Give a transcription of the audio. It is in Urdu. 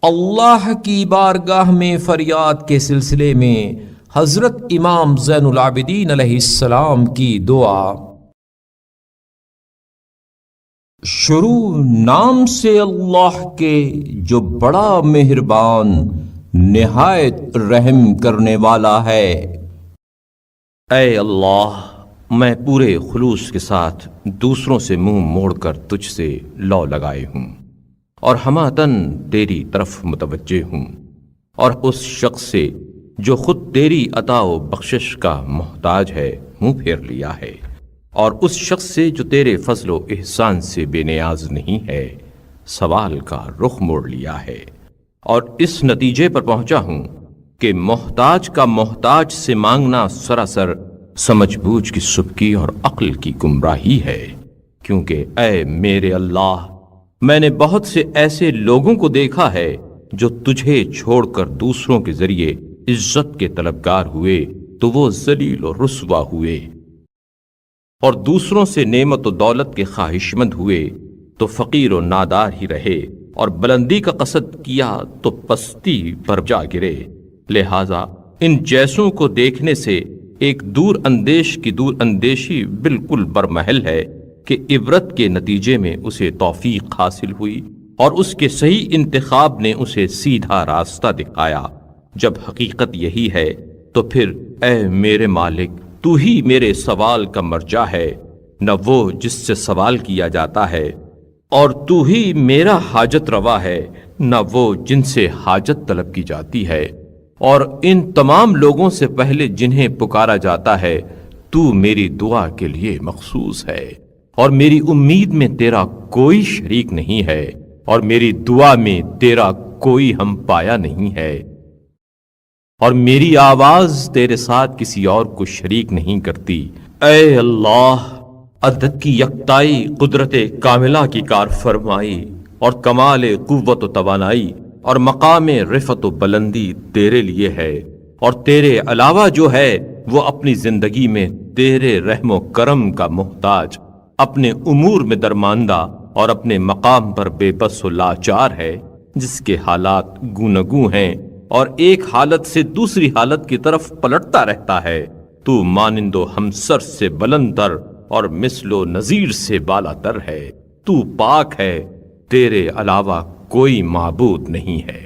اللہ کی بارگاہ میں فریاد کے سلسلے میں حضرت امام زین العابدین علیہ السلام کی دعا۔ شروع نام سے اللہ کے جو بڑا مہربان نہایت رحم کرنے والا ہے۔ اے اللہ، میں پورے خلوص کے ساتھ دوسروں سے منہ موڑ کر تجھ سے لو لگائے ہوں اور ہماتن تیری طرف متوجہ ہوں، اور اس شخص سے جو خود تیری عطا و بخشش کا محتاج ہے منہ پھیر لیا ہے، اور اس شخص سے جو تیرے فضل و احسان سے بے نیاز نہیں ہے سوال کا رخ موڑ لیا ہے، اور اس نتیجے پر پہنچا ہوں کہ محتاج کا محتاج سے مانگنا سراسر سمجھ بوجھ کی سبکی اور عقل کی گمراہی ہے، کیونکہ اے میرے اللہ، میں نے بہت سے ایسے لوگوں کو دیکھا ہے جو تجھے چھوڑ کر دوسروں کے ذریعے عزت کے طلبگار ہوئے تو وہ ذلیل و رسوا ہوئے، اور دوسروں سے نعمت و دولت کے خواہشمند ہوئے تو فقیر و نادار ہی رہے، اور بلندی کا قصد کیا تو پستی پر جا گرے۔ لہذا ان جیسوں کو دیکھنے سے ایک دور اندیش کی دور اندیشی بالکل برمحل ہے کہ عبرت کے نتیجے میں اسے توفیق حاصل ہوئی اور اس کے صحیح انتخاب نے اسے سیدھا راستہ دکھایا۔ جب حقیقت یہی ہے تو پھر اے میرے مالک، تو ہی میرے سوال کا مرجع ہے، نہ وہ جس سے سوال کیا جاتا ہے، اور تو ہی میرا حاجت روا ہے، نہ وہ جن سے حاجت طلب کی جاتی ہے، اور ان تمام لوگوں سے پہلے جنہیں پکارا جاتا ہے تو میری دعا کے لیے مخصوص ہے، اور میری امید میں تیرا کوئی شریک نہیں ہے، اور میری دعا میں تیرا کوئی ہم پایا نہیں ہے، اور میری آواز تیرے ساتھ کسی اور کو شریک نہیں کرتی۔ اے اللہ، عدد کی یکتائی، قدرت کاملہ کی کار فرمائی اور کمال قوت و توانائی اور مقام رفعت و بلندی تیرے لیے ہے، اور تیرے علاوہ جو ہے وہ اپنی زندگی میں تیرے رحم و کرم کا محتاج، اپنے امور میں درماندہ اور اپنے مقام پر بے بس و لاچار ہے، جس کے حالات گوناگوں ہیں اور ایک حالت سے دوسری حالت کی طرف پلٹتا رہتا ہے۔ تو مانند و ہمسر سے بلند تر اور مثل و نظیر سے بالا تر ہے، تو پاک ہے، تیرے علاوہ کوئی معبود نہیں ہے۔